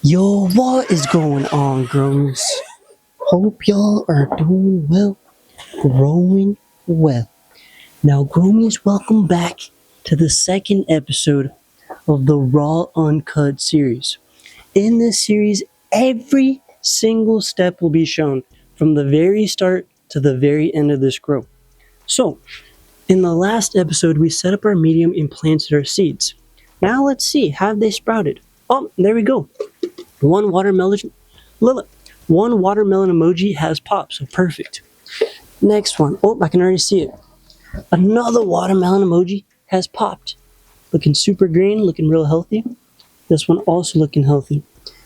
Yo, what is going on, growers? Hope y'all are doing well, growing well. Now, growmies, welcome back to the second episode of the RAW-UNCUT series. In this series, every single step will be shown from the very start to the very end of this grow. So, in the last episode, we set up our medium and planted our seeds. Now let's see, have they sprouted? Oh, there we go. One watermelon emoji has popped, so perfect. Next one. Oh, I can already see it. Another watermelon emoji has popped. Looking super green, looking real healthy. This one also looking healthy.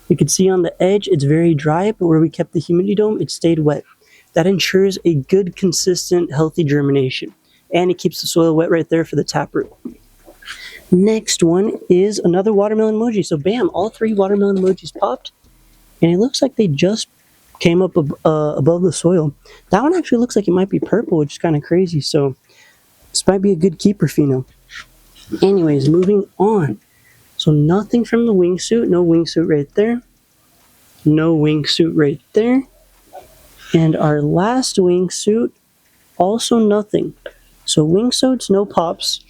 You can see on the edge it's very dry, but where we kept the humidity dome, it stayed wet. That ensures a good, consistent, healthy germination. And it keeps the soil wet right there for the taproot. Next one is another watermelon emoji. So bam, all three watermelon emojis popped. And it looks like they just came up above the soil. That one actually looks like it might be purple, which is kind of crazy. So this might be a good keeper pheno. Anyways, moving on. So nothing from the wingsuit. No wingsuit right there. No wingsuit right there. And our last wingsuit, also nothing. So wingsuits, no pops.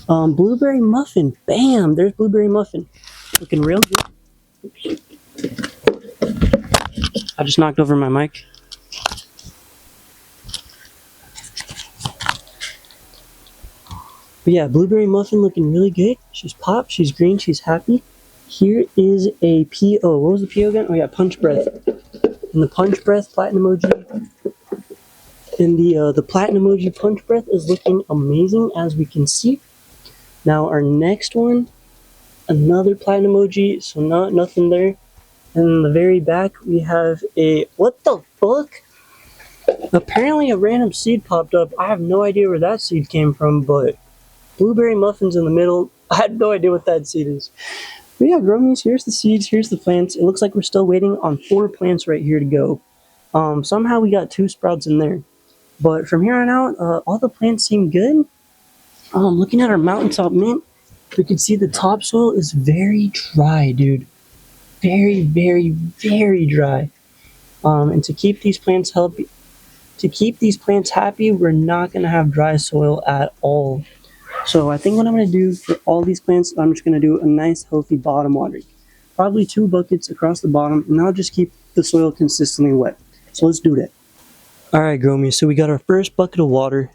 Blueberry muffin. Bam! There's blueberry muffin. Looking real good. Oops. I just knocked over my mic. But yeah, blueberry muffin looking really good. She's popped, she's green, she's happy. Here is a PO. What was the PO again? Oh yeah, punch breath. And the punch breath platinum emoji. And the platinum emoji punch breath is looking amazing, as we can see. Now our next one, another platinum emoji, so nothing there. And in the very back we have a, what the fuck? Apparently a random seed popped up. I have no idea where that seed came from, but blueberry muffins in the middle. I had no idea what that seed is. But yeah, growmies, here's the seeds, here's the plants. It looks like we're still waiting on 4 plants right here to go. Somehow we got 2 sprouts in there. But from here on out, all the plants seem good. Looking at our Mountaintop Mint, we can see the topsoil is very dry, dude. Very, very, very dry. And to keep these plants healthy, we're not going to have dry soil at all. So I think what I'm going to do for all these plants, I'm just going to do a nice healthy bottom watering. Probably 2 buckets across the bottom, and I'll just keep the soil consistently wet. So let's do that. Alright, growmies, so we got our first bucket of water.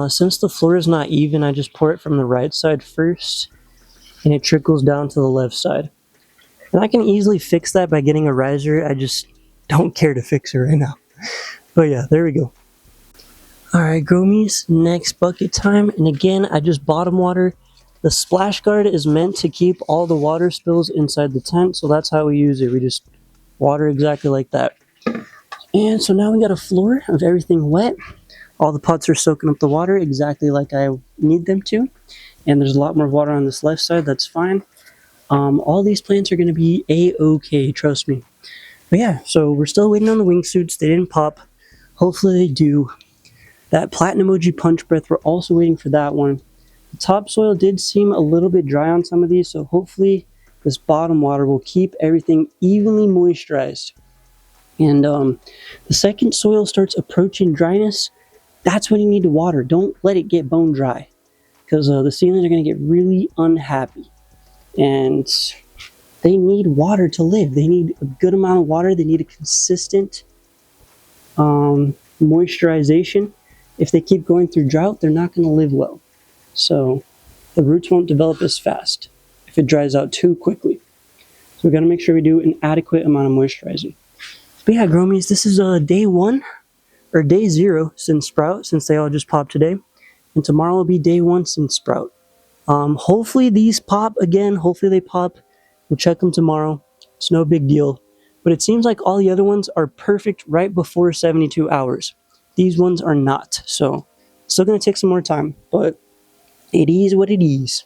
Since the floor is not even, I just pour it from the right side first, and it trickles down to the left side. And I can easily fix that by getting a riser. I just don't care to fix it right now. But yeah, there we go. Alright, growmies, next bucket time. And again, I just bottom water. The splash guard is meant to keep all the water spills inside the tent, so that's how we use it. We just water exactly like that. And so now we got a floor of everything wet. All the pots are soaking up the water exactly like I need them to. And there's a lot more water on this left side, that's fine. All these plants are going to be a-okay, trust me. But yeah, so we're still waiting on the wingsuits. They didn't pop. Hopefully they do. That platinum emoji punch breath, we're also waiting for that one. The topsoil did seem a little bit dry on some of these, so hopefully this bottom water will keep everything evenly moisturized. And the second soil starts approaching dryness, that's when you need to water. Don't let it get bone dry, because the seedlings are going to get really unhappy. And they need water to live. They need a good amount of water. They need a consistent moisturization. If they keep going through drought, they're not going to live well. So the roots won't develop as fast if it dries out too quickly. So we got to make sure we do an adequate amount of moisturizing. But yeah, growmies, this is day 1 or day 0 since sprout, since they all just popped today. And tomorrow will be day 1 since sprout. Hopefully these pop again. Hopefully they pop. We'll check them tomorrow. It's no big deal. But it seems like all the other ones are perfect right before 72 hours. These ones are not. So it's still going to take some more time. But it is what it is.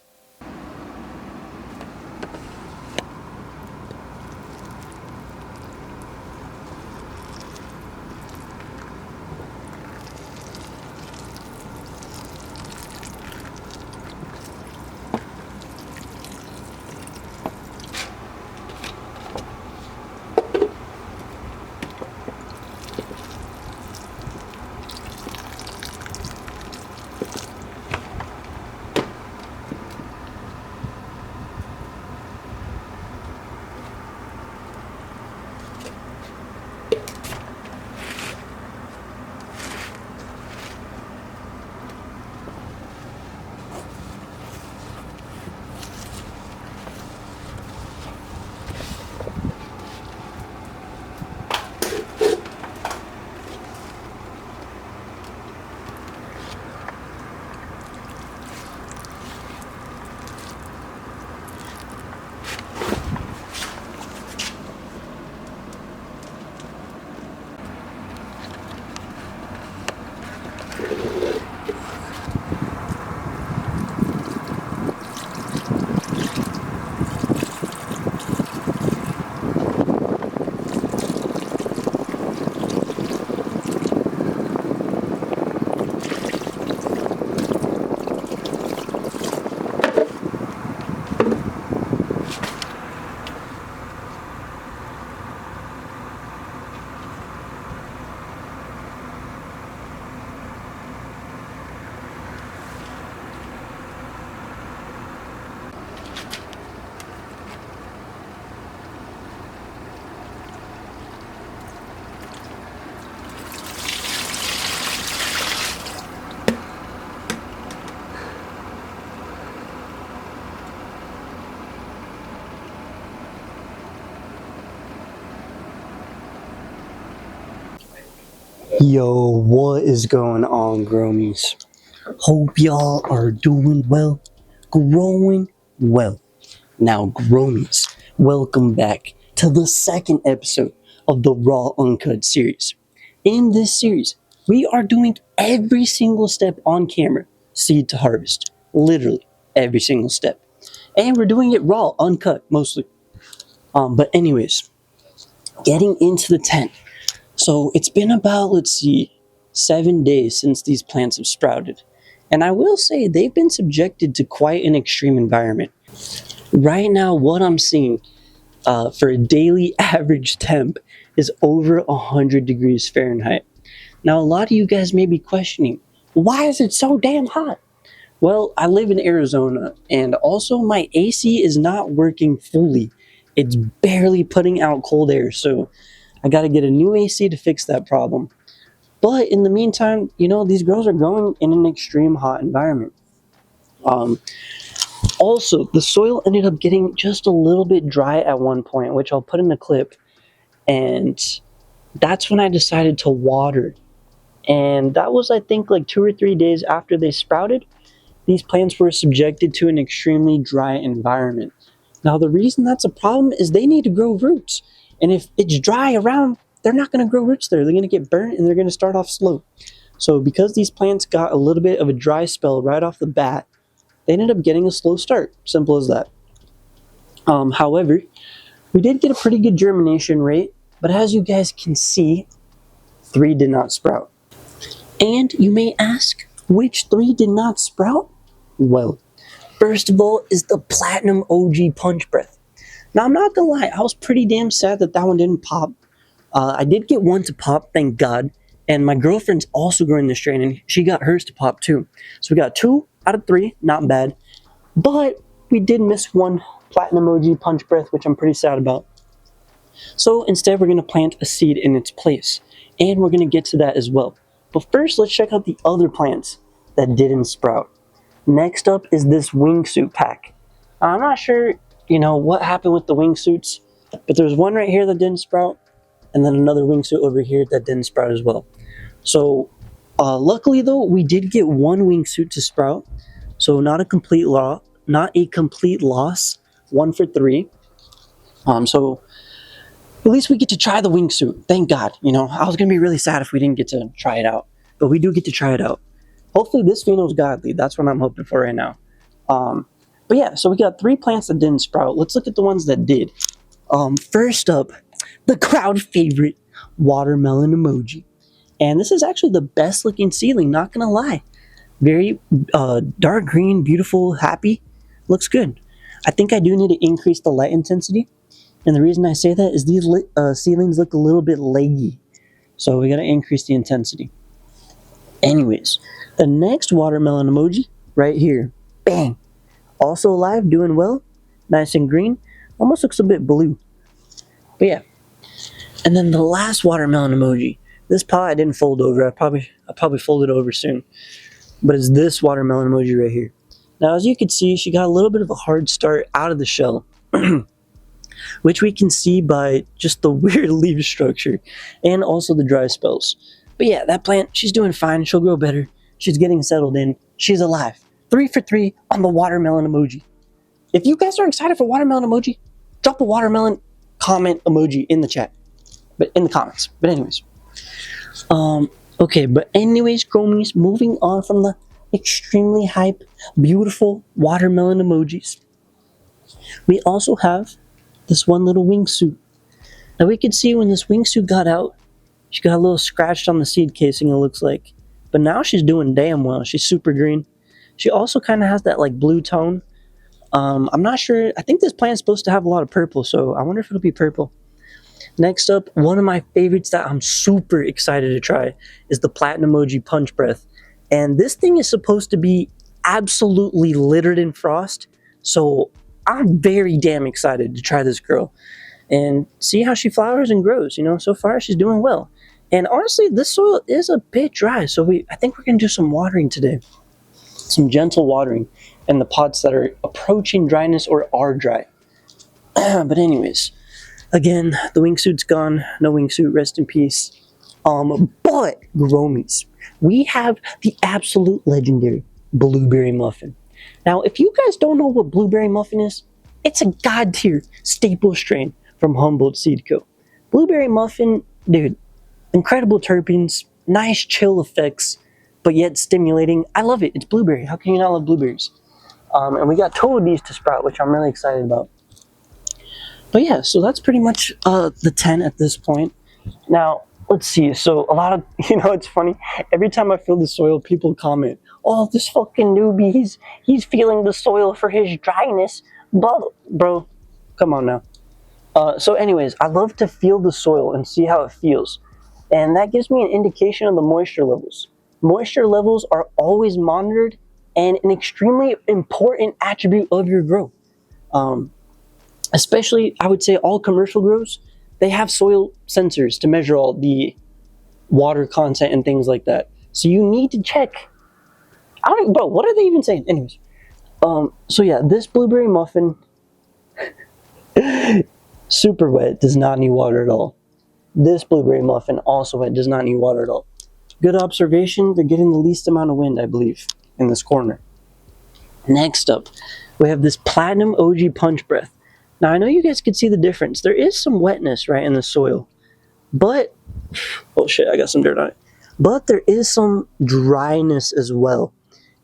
Yo, what is going on, Gromies? Hope y'all are doing well, growing well. Now, Gromies, welcome back to the second episode of the RAW-UNCUT series. In this series, we are doing every single step on camera, seed to harvest. Literally, every single step. And we're doing it raw, uncut, mostly. But anyways, getting into the tent. So it's been about, 7 days since these plants have sprouted. And I will say they've been subjected to quite an extreme environment. Right now, what I'm seeing for a daily average temp is over 100 degrees Fahrenheit. Now, a lot of you guys may be questioning, why is it so damn hot? Well, I live in Arizona, and also my AC is not working fully. It's barely putting out cold air, so I gotta get a new AC to fix that problem. But in the meantime, these girls are growing in an extreme hot environment. Also, the soil ended up getting just a little bit dry at one point, which I'll put in a clip, and that's when I decided to water. And that was, I think, like 2 or 3 days after they sprouted. These plants were subjected to an extremely dry environment. Now, the reason that's a problem is they need to grow roots. And if it's dry around, they're not going to grow roots there. They're going to get burnt and they're going to start off slow. So because these plants got a little bit of a dry spell right off the bat, they ended up getting a slow start. Simple as that. However, we did get a pretty good germination rate. But as you guys can see, 3 did not sprout. And you may ask, which 3 did not sprout? Well, first of all is the Platinum OG Punch Breath. Now, I'm not gonna lie, I was pretty damn sad that one didn't pop. I did get one to pop, thank God, and my girlfriend's also growing this strain, and she got hers to pop too. So we got 2 out of 3, not bad, but we did miss one Platinum OG Punch Breath, which I'm pretty sad about. So instead, we're gonna plant a seed in its place, and we're gonna get to that as well. But first, let's check out the other plants that didn't sprout. Next up is this Wingsuit pack. I'm not sure, what happened with the Wingsuits, but there's one right here that didn't sprout, and then another Wingsuit over here that didn't sprout as well. So, luckily though, we did get one Wingsuit to sprout, so not a complete loss, 1 for 3. So at least we get to try the Wingsuit, thank God. I was gonna be really sad if we didn't get to try it out, but we do get to try it out. Hopefully this pheno's godly. That's what I'm hoping for right now. But yeah, so we got 3 plants that didn't sprout. Let's look at the ones that did. First up, the crowd favorite, Watermelon Emoji. And this is actually the best looking seedling, not gonna lie. Very dark green, beautiful, happy. Looks good. I think I do need to increase the light intensity. And the reason I say that is these seedlings look a little bit leggy. So we gotta increase the intensity. Anyways, the next Watermelon Emoji, right here. Bang! Also alive, doing well. Nice and green. Almost looks a bit blue. But yeah. And then the last Watermelon Emoji. This pot I didn't fold over. I'll probably fold it over soon. But it's this Watermelon Emoji right here. Now, as you can see, she got a little bit of a hard start out of the shell. Which we can see by just the weird leaf structure. And also the dry spells. But yeah, that plant, she's doing fine. She'll grow better. She's getting settled in. She's alive. 3 for 3 on the Watermelon Emoji. If you guys are excited for Watermelon Emoji, drop a watermelon comment emoji in the chat. But in the comments. But anyways. Okay, but anyways, Gromies, moving on from the extremely hype, beautiful watermelon emojis. We also have this one little Wingsuit. Now we can see when this Wingsuit got out, she got a little scratched on the seed casing, it looks like. But now she's doing damn well. She's super green. She also kind of has that like blue tone. I'm not sure. I think this plant is supposed to have a lot of purple, so I wonder if it'll be purple. Next up, one of my favorites that I'm super excited to try is the Platinum Emoji Punch Breath. And this thing is supposed to be absolutely littered in frost. So I'm very damn excited to try this girl and see how she flowers and grows. So far she's doing well. And honestly, this soil is a bit dry. So I think we're going to do some watering today. Some gentle watering in the pots that are approaching dryness or are dry. But anyways, again, the Wingsuit's gone. No Wingsuit, rest in peace. But Gromies, we have the absolute legendary blueberry muffin. Now, if you guys don't know what blueberry muffin is, it's a god tier staple strain from Humboldt Seed Co. Blueberry muffin, dude, incredible terpenes, nice chill effects, but yet stimulating. I love it. It's blueberry. How can you not love blueberries? And we got 2 of these to sprout, which I'm really excited about. But yeah, so that's pretty much the 10 at this point. Now, let's see. So a lot of, it's funny. Every time I fill the soil, people comment, "Oh, this fucking newbie, he's feeling the soil for his dryness." Bro, come on now. So anyways, I love to feel the soil and see how it feels. And that gives me an indication of the moisture levels. Moisture levels are always monitored and an extremely important attribute of your grow. Especially, I would say all commercial grows, they have soil sensors to measure all the water content and things like that. So you need to check. Bro, what are they even saying? Anyways. So yeah, this blueberry muffin, super wet, does not need water at all. This blueberry muffin, also wet, does not need water at all. Good observation, they're getting the least amount of wind, I believe, in this corner. Next up, we have this Platinum OG Punch Breath. Now, I know you guys can see the difference. There is some wetness, right, in the soil. But, oh shit, I got some dirt on it. But there is some dryness as well.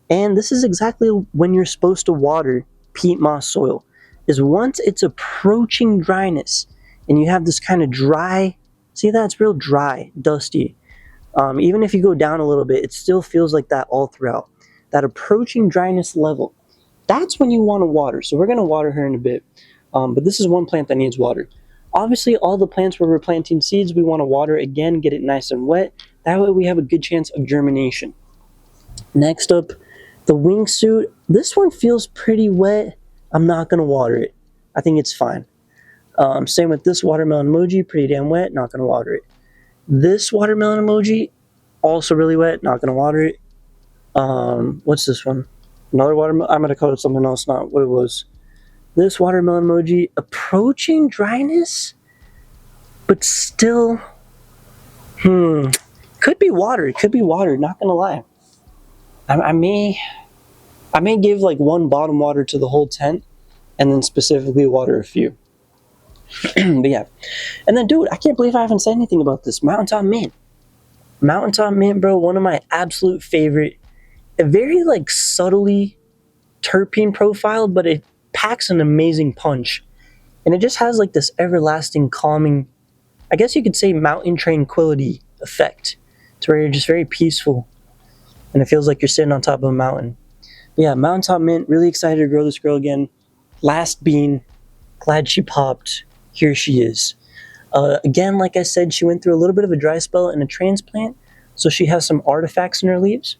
And this is exactly when you're supposed to water peat moss soil. Is once it's approaching dryness, and you have this kind of dry, see that? It's real dry, dusty. Even if you go down a little bit, it still feels like that all throughout. That approaching dryness level, that's when you want to water. So we're going to water her in a bit. But this is one plant that needs water. Obviously, all the plants where we're planting seeds, we want to water again, get it nice and wet. That way we have a good chance of germination. Next up, the Wingsuit. This one feels pretty wet. I'm not going to water it. I think it's fine. Same with this Watermelon Emoji, pretty damn wet, not going to water it. This Watermelon Emoji, also really wet, not going to water it. What's this one? Another watermelon. I'm going to call it something else, not what it was. This Watermelon Emoji, approaching dryness, but still, could be water. It could be water, not going to lie. I may give like one bottom water to the whole tent, and then specifically water a few. But yeah. And then, dude, I can't believe I haven't said anything about this. Mountaintop Mint. Mountaintop Mint, bro, one of my absolute favorite. A very, like, subtly terpene profile, but it packs an amazing punch. And it just has, like, this everlasting calming, I guess you could say mountain tranquility effect. It's where you're just very peaceful. And it feels like you're sitting on top of a mountain. But yeah, Mountaintop Mint, really excited to grow this girl again. Last bean, glad she popped. Here she is. Again, like I said, she went through a little bit of a dry spell and a transplant, so she has some artifacts in her leaves.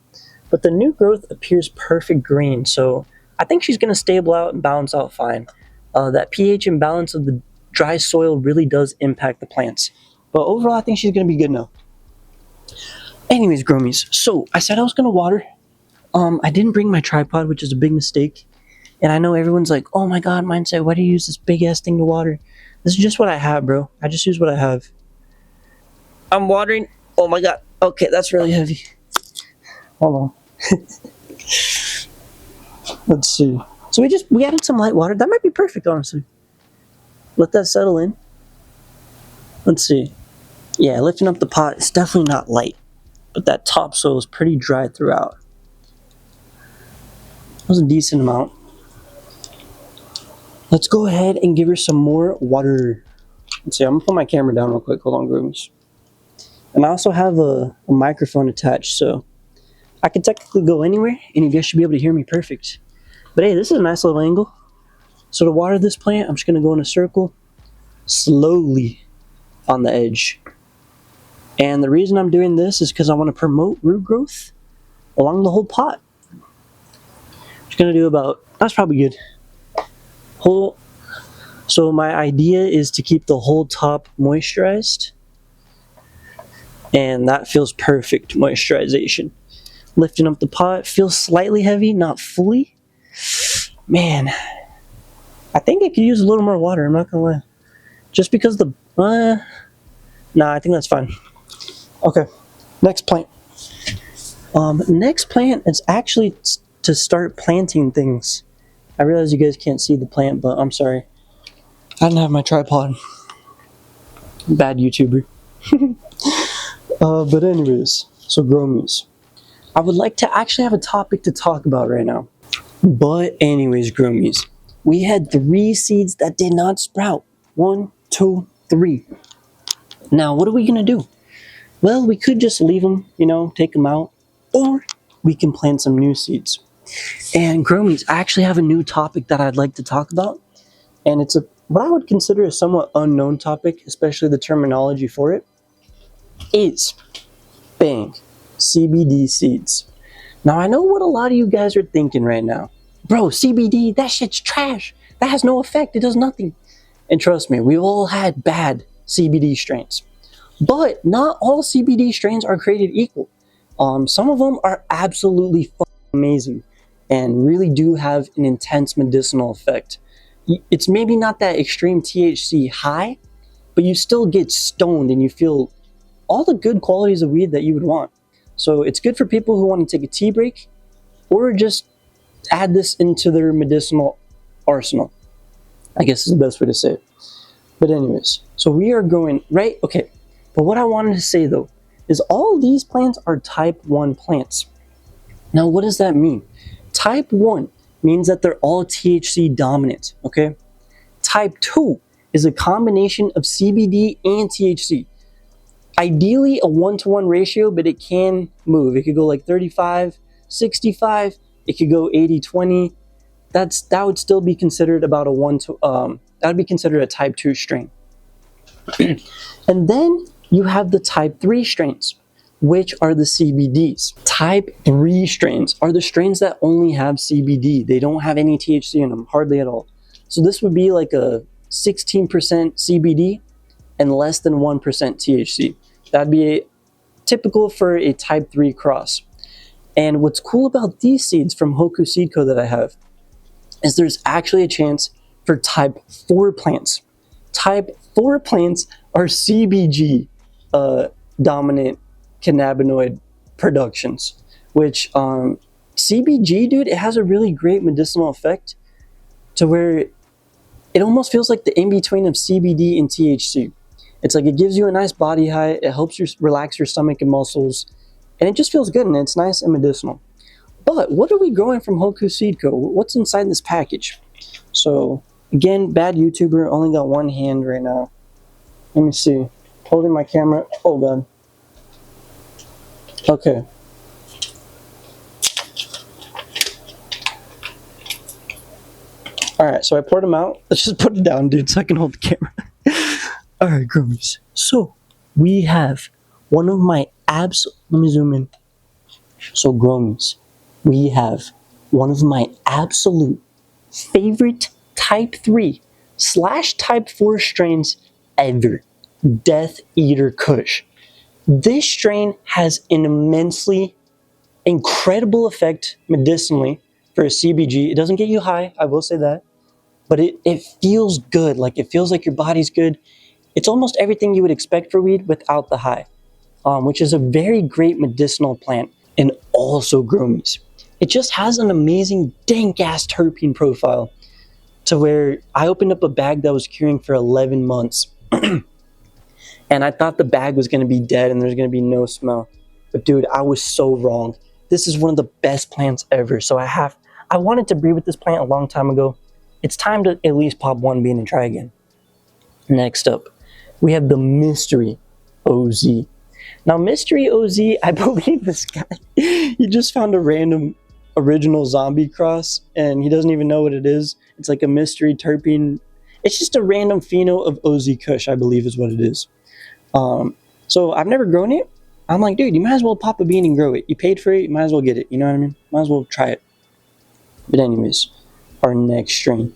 But the new growth appears perfect green, so I think she's going to stable out and balance out fine. That pH imbalance of the dry soil really does impact the plants. But overall, I think she's going to be good now. Anyways, Gromies, so I said I was going to water. I didn't bring my tripod, which is a big mistake. And I know everyone's like, oh my god, Mindset, why do you use this big-ass thing to water? This is just what I have, bro. I just use what I have. I'm watering. Oh my god. Okay, that's really heavy. Hold on. Let's see. So we added some light water. That might be perfect, honestly. Let that settle in. Let's see. Yeah, lifting up the pot, it's definitely not light. But that topsoil is pretty dry throughout. That was a decent amount. Let's go ahead and give her some more water. Let's see, I'm gonna put my camera down real quick. Hold on, Groomies. And I also have a microphone attached, so I can technically go anywhere, and you guys should be able to hear me perfect. But hey, this is a nice little angle. So to water this plant, I'm just gonna go in a circle, slowly on the edge. And the reason I'm doing this is because I want to promote root growth along the whole pot. Just gonna do about, that's probably good. So my idea is to keep the whole top moisturized, and that feels perfect moisturization. Lifting up the pot, feels slightly heavy, not fully. Man, I think it could use a little more water, I'm not gonna lie. Just because nah, I think that's fine. Okay, next plant. Next plant is actually to start planting things. I realize you guys can't see the plant, but I'm sorry. I didn't have my tripod. Bad YouTuber. But anyways, so growmies. I would like to actually have a topic to talk about right now. But anyways, growmies. We had 3 seeds that did not sprout. 1, 2, 3. Now, what are we gonna do? Well, we could just leave them, you know, take them out. Or we can plant some new seeds. And growmies, I actually have a new topic that I'd like to talk about. And it's what I would consider a somewhat unknown topic, especially the terminology for it, is bang, CBD seeds. Now, I know what a lot of you guys are thinking right now. Bro, CBD, that shit's trash. That has no effect. It does nothing. And trust me, we've all had bad CBD strains. But not all CBD strains are created equal. Some of them are absolutely amazing and really do have an intense medicinal effect. It's maybe not that extreme THC high, but you still get stoned and you feel all the good qualities of weed that you would want. So it's good for people who want to take a tea break or just add this into their medicinal arsenal, I guess is the best way to say it. But anyways, so we are going, right? Okay, but what I wanted to say though, is all these plants are type 1 plants. Now, what does that mean? Type 1 means that they're all THC dominant, okay? Type 2 is a combination of CBD and THC. Ideally a 1-to-1 ratio, but it can move. It could go like 35, 65, it could go 80-20. That would still be considered about a that would be considered a type 2 strain. And then you have the type 3 strains, which are the CBDs. Type 3 strains are the strains that only have CBD. They don't have any THC in them, hardly at all. So this would be like a 16% CBD and less than 1% THC. That'd be typical for a type 3 cross. And what's cool about these seeds from Hoku Seed Co. that I have is there's actually a chance for type 4 plants. Type 4 plants are CBG dominant cannabinoid productions, which CBG, dude, it has a really great medicinal effect to where it almost feels like the in-between of CBD and THC. It's like it gives you a nice body high, it helps you relax your stomach and muscles, and it just feels good and it's nice and medicinal. But what are we growing from Hoku Seed Co.? What's inside this package? So again, bad YouTuber, only got one hand right now. Let me see. Holding my camera. Oh god. Okay. Alright, so I poured them out. Let's just put it down, dude, so I can hold the camera. Alright, groomies. So, we have one of my let me zoom in. So, groomies, we have one of my absolute favorite type 3/type 4 strains ever. Death Eater KUSH. This strain has an immensely incredible effect medicinally for a CBG. It doesn't get you high, I will say that, but it feels good. Like it feels like your body's good. It's almost everything you would expect for weed without the high, which is a very great medicinal plant. And also groomies. It just has an amazing dank-ass terpene profile to where I opened up a bag that was curing for 11 months. And I thought the bag was going to be dead and there's going to be no smell. But dude, I was so wrong. This is one of the best plants ever. So I wanted to breed with this plant a long time ago. It's time to at least pop one bean and try again. Next up, we have the Mystery OZ. Now, Mystery OZ, I believe this guy, he just found a random original zombie cross and he doesn't even know what it is. It's like a mystery terpene. It's just a random pheno of OZ KUSH, I believe is what it is. So I've never grown it. I'm like, dude, you might as well pop a bean and grow it. You paid for it, you might as well get it. You know what I mean? Might as well try it. But anyways, our next strain,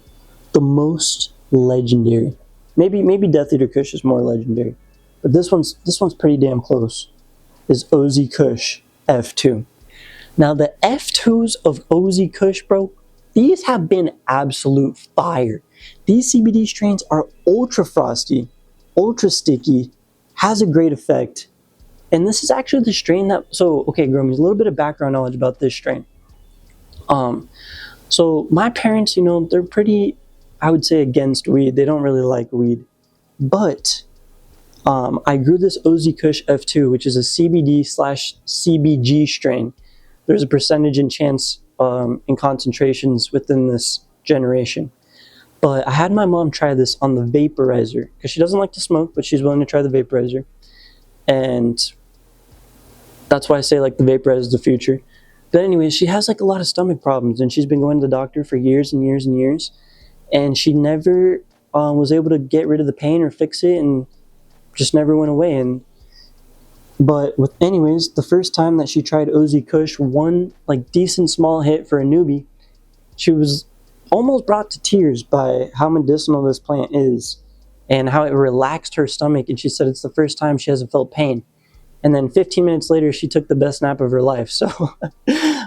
the most legendary. Maybe Death Eater KUSH is more legendary, but this one's pretty damn close. Is OZ KUSH F2. Now the F2s of OZ KUSH, bro, these have been absolute fire. These CBD strains are ultra frosty, ultra sticky, has a great effect, And this is actually the strain that, so, okay, Gromies, a little bit of background knowledge about this strain. So my parents, you know, they're pretty, I would say, against weed. They don't really like weed. But I grew this KUSH F2, which is a CBD/CBG strain. There's a percentage in chance in concentrations within this generation. But I had my mom try this on the vaporizer because she doesn't like to smoke, but she's willing to try the vaporizer. And that's why I say like the vaporizer is the future. But anyways, she has like a lot of stomach problems, and she's been going to the doctor for years and years and years, and she never was able to get rid of the pain or fix it, and just never went away. But anyways, the first time that she tried KUSH, one like decent small hit for a newbie, she was almost brought to tears by how medicinal this plant is and how it relaxed her stomach, and she said it's the first time she hasn't felt pain. And then 15 minutes later, she took the best nap of her life. So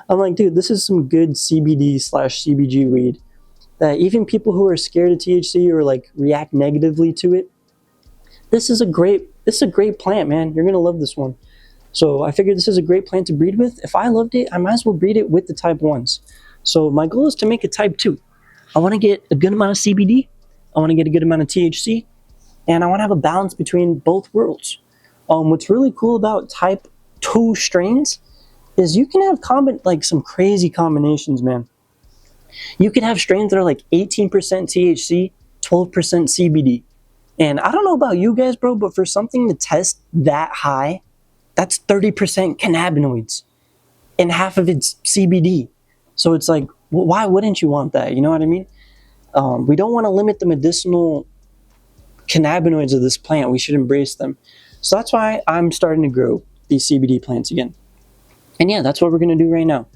I'm like, dude, this is some good CBD/CBG weed that even people who are scared of THC or like react negatively to it, this is a great plant, man. You're gonna love this one. So I figured this is a great plant to breed with. If I loved it, I might as well breed it with the type 1s. So my goal is to make a type 2. I want to get a good amount of CBD, I want to get a good amount of THC, and I want to have a balance between both worlds. What's really cool about type 2 strains is you can have like some crazy combinations, man. You can have strains that are like 18% THC, 12% CBD. And I don't know about you guys, bro, but for something to test that high, that's 30% cannabinoids and half of it's CBD. So it's like, well, why wouldn't you want that? You know what I mean? We don't want to limit the medicinal cannabinoids of this plant. We should embrace them. So that's why I'm starting to grow these CBD plants again. And yeah, that's what we're going to do right now.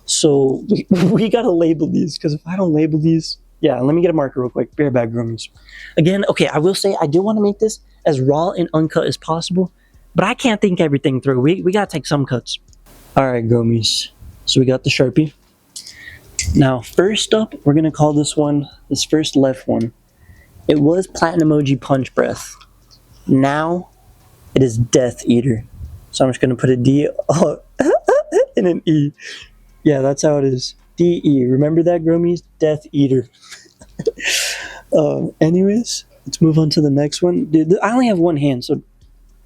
So we got to label these, because if I don't label these, yeah, let me get a marker real quick. Bear bag Groomies. Again, okay, I will say I do want to make this as raw and uncut as possible, but I can't think everything through. We got to take some cuts. All right, Groomies. So we got the Sharpie. Now, first up, we're going to call this first left one. It was Platinum Emoji Punch Breath. Now, it is Death Eater. So I'm just going to put a D and an E. Yeah, that's how it is. D-E. Remember that, Groomies? Death Eater. Anyways, let's move on to the next one. Dude, I only have one hand, so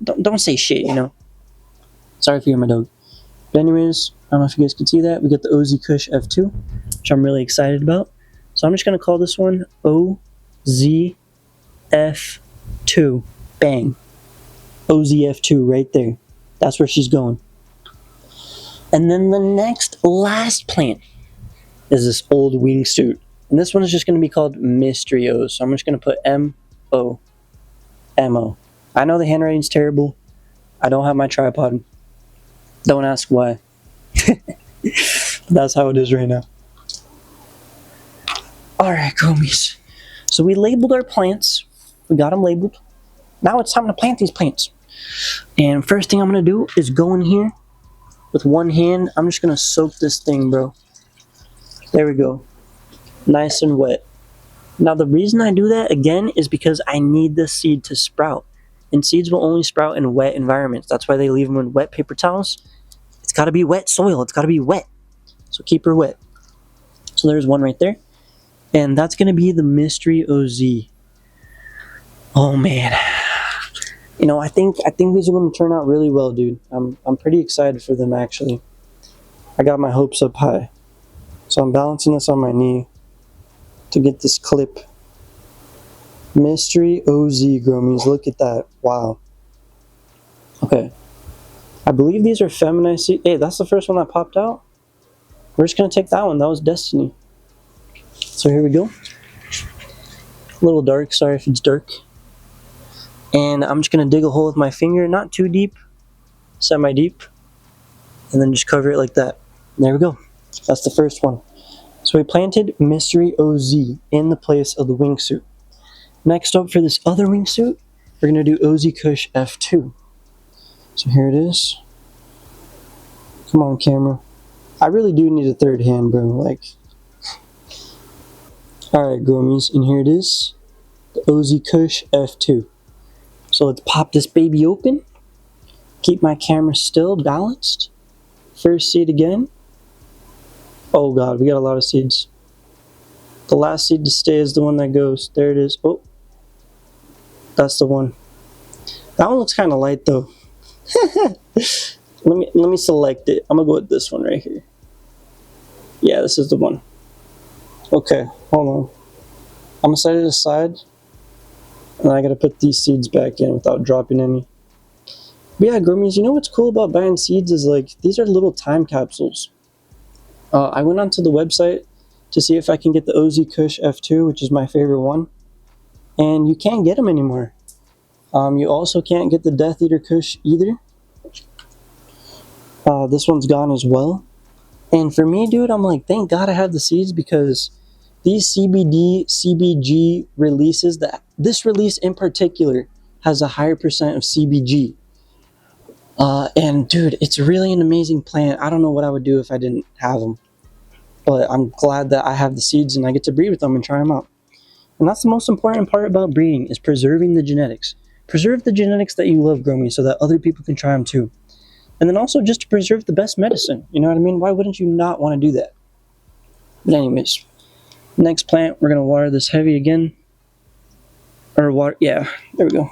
don't say shit, you know? Sorry if you hear my dog. But anyways, I don't know if you guys can see that. We got the KUSH F2, which I'm really excited about. So I'm just going to call this one OZF2. Bang. OZF2 right there. That's where she's going. And then the last plant is this old Wingsuit. And this one is just going to be called Mystery O. So I'm just going to put M-O. M-O. I know the handwriting's terrible. I don't have my tripod. Don't ask why. That's how it is right now. Alright, Groomies. So we labeled our plants. We got them labeled. Now it's time to plant these plants. And first thing I'm going to do is go in here with one hand. I'm just going to soak this thing, bro. There we go. Nice and wet. Now the reason I do that, again, is because I need the seed to sprout. And seeds will only sprout in wet environments. That's why they leave them in wet paper towels. It's got to be wet soil. It's got to be wet. So keep her wet. So there's one right there. And that's going to be the Mystery OZ. Oh, man. You know, I think these are going to turn out really well, dude. I'm pretty excited for them, actually. I got my hopes up high. So I'm balancing this on my knee to get this clip. Mystery OZ, Groomies. Look at that. Wow. Okay. I believe these are feminized seeds. Hey, that's the first one that popped out. We're just going to take that one. That was Destiny. So here we go. A little dark. Sorry if it's dark. And I'm just going to dig a hole with my finger. Not too deep. Semi-deep. And then just cover it like that. There we go. That's the first one. So we planted Mystery OZ in the place of the Wingsuit. Next up for this other Wingsuit, we're going to do KUSH F2. So here it is. Come on, camera. I really do need a third hand, bro. Like, alright, Groomies, and here it is. The KUSH F2. So let's pop this baby open. Keep my camera still, balanced. First seed again. Oh god, we got a lot of seeds. The last seed to stay is the one that goes. There it is. Oh, that's the one. That one looks kind of light though. Let me select it. I'm gonna go with this one right here. Yeah, this is the one. Okay, hold on. I'm gonna set it aside, and I gotta put these seeds back in without dropping any. But yeah, groomies, you know what's cool about buying seeds is like these are little time capsules. I went onto the website to see if I can get the KUSH F2, which is my favorite one, and you can't get them anymore. You also can't get the Death Eater KUSH either. This one's gone as well. And for me, dude, I'm like, thank God I have the seeds, because these CBD, CBG releases, this release in particular has a higher percent of CBG. And dude, it's really an amazing plant. I don't know what I would do if I didn't have them. But I'm glad that I have the seeds and I get to breed with them and try them out. And that's the most important part about breeding, is preserving the genetics. Preserve the genetics that you love, Gromie, so that other people can try them too. And then also just to preserve the best medicine. You know what I mean? Why wouldn't you not want to do that? But anyways, next plant, we're going to water this heavy again. Or water, yeah, there we go.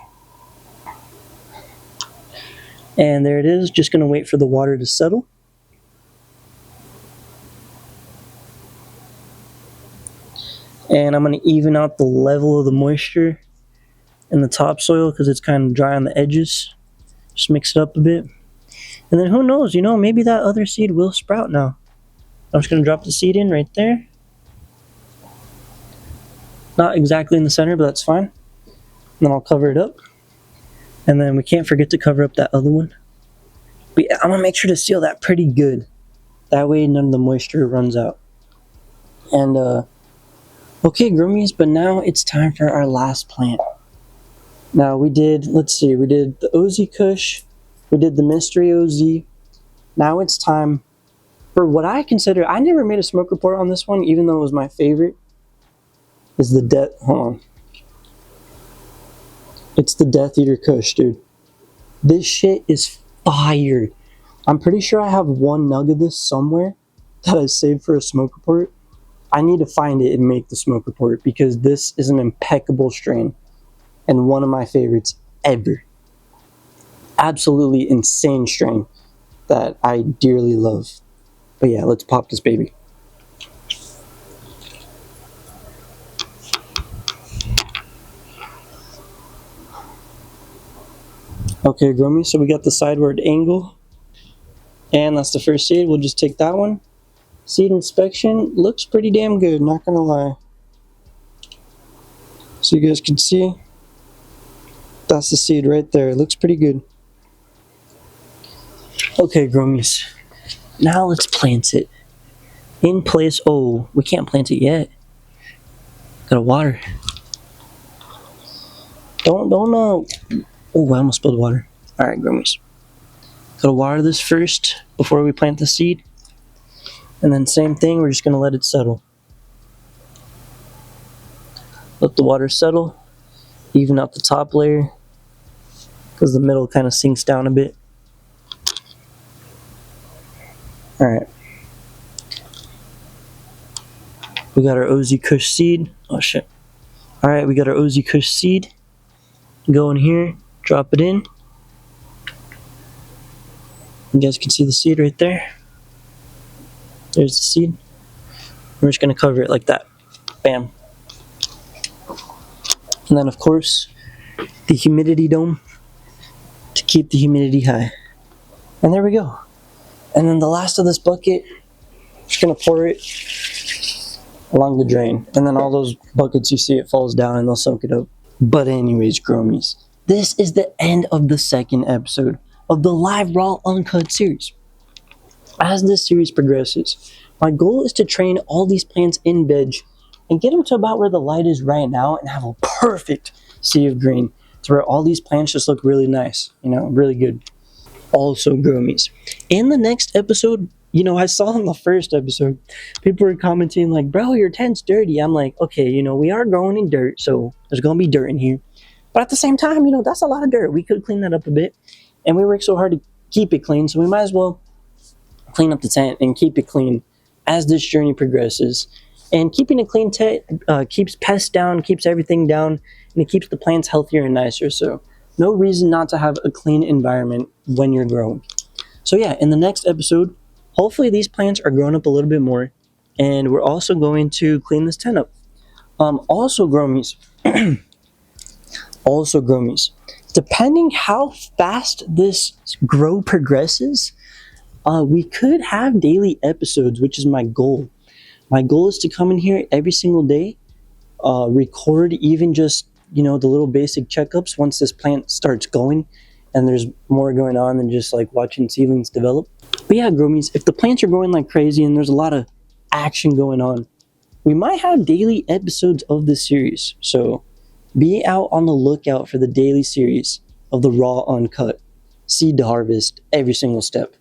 And there it is, just going to wait for the water to settle. And I'm going to even out the level of the moisture in the topsoil because it's kind of dry on the edges. Just mix it up a bit. And then who knows, you know, maybe that other seed will sprout now. I'm just going to drop the seed in right there. Not exactly in the center, but that's fine. And then I'll cover it up. And then we can't forget to cover up that other one. But yeah, I'm going to make sure to seal that pretty good. That way none of the moisture runs out. And, okay, Gromies, but now it's time for our last plant. Now we did, let's see, we did the OZ KUSH. We did the Mystery OZ. Now it's time for what I consider, I never made a smoke report on this one, even though it was my favorite, is the hold on. It's the Death Eater KUSH, dude. This shit is fire. I'm pretty sure I have one nug of this somewhere that I saved for a smoke report. I need to find it and make the smoke report, because this is an impeccable strain and one of my favorites ever. Absolutely insane strain that I dearly love. But yeah, let's pop this baby. Okay, Gromie, so we got the sideward angle, and that's the first seed. We'll just take that one. Seed inspection looks pretty damn good, not gonna lie. So you guys can see, that's the seed right there. It looks pretty good. Okay, Gromies, now let's plant it in place. Oh, we can't plant it yet. Gotta water. Don't oh, I almost spilled water. Alright, Gromies, gotta water this first before we plant the seed. And then same thing, we're just gonna let it settle. Let the water settle, even out the top layer, because the middle kind of sinks down a bit. Alright. We got our OZ KUSH seed. Oh shit. Alright, we got our OZ KUSH seed. Go in here, drop it in. You guys can see the seed right there. There's the seed. We're just going to cover it like that. Bam. And then, of course, the humidity dome to keep the humidity high. And there we go. And then the last of this bucket, just going to pour it along the drain. And then all those buckets you see, it falls down and they'll soak it up. But anyways, Gromies, this is the end of the second episode of the live raw uncut series. As this series progresses, my goal is to train all these plants in veg and get them to about where the light is right now and have a perfect sea of green to where all these plants just look really nice, you know, really good. Also, Gromies, in the next episode, you know, I saw in the first episode, people were commenting like, bro, your tent's dirty. I'm like, okay, you know, we are growing in dirt, so there's going to be dirt in here. But at the same time, you know, that's a lot of dirt. We could clean that up a bit. and we work so hard to keep it clean, so we might as well clean up the tent and keep it clean as this journey progresses. And keeping a clean tent keeps pests down, keeps everything down, and it keeps the plants healthier and nicer. So no reason not to have a clean environment when you're growing. So yeah, in the next episode, hopefully these plants are growing up a little bit more, and we're also going to clean this tent up. Also growmies, depending how fast this grow progresses, we could have daily episodes, which is my goal. My goal is to come in here every single day, record even just, the little basic checkups once this plant starts going and there's more going on than just like watching seedlings develop. But yeah, growmies, if the plants are growing like crazy and there's a lot of action going on, we might have daily episodes of this series. So be out on the lookout for the daily series of the raw uncut, seed to harvest, every single step.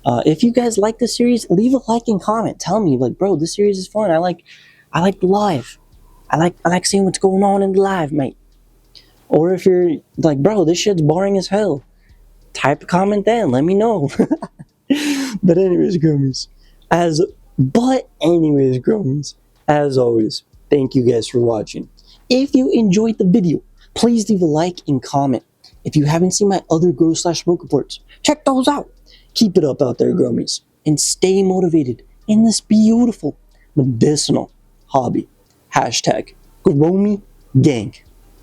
If you guys like this series, leave a like and comment. Tell me, like, bro, this series is fun. I like the live. I like seeing what's going on in the live, mate. Or if you're like, bro, this shit's boring as hell, type a comment then. Let me know. But anyways, growmies, as always, thank you guys for watching. If you enjoyed the video, please leave a like and comment. If you haven't seen my other grow/smoke reports, check those out. Keep it up out there, growmies, and stay motivated in this beautiful medicinal hobby. #GrowMeGang.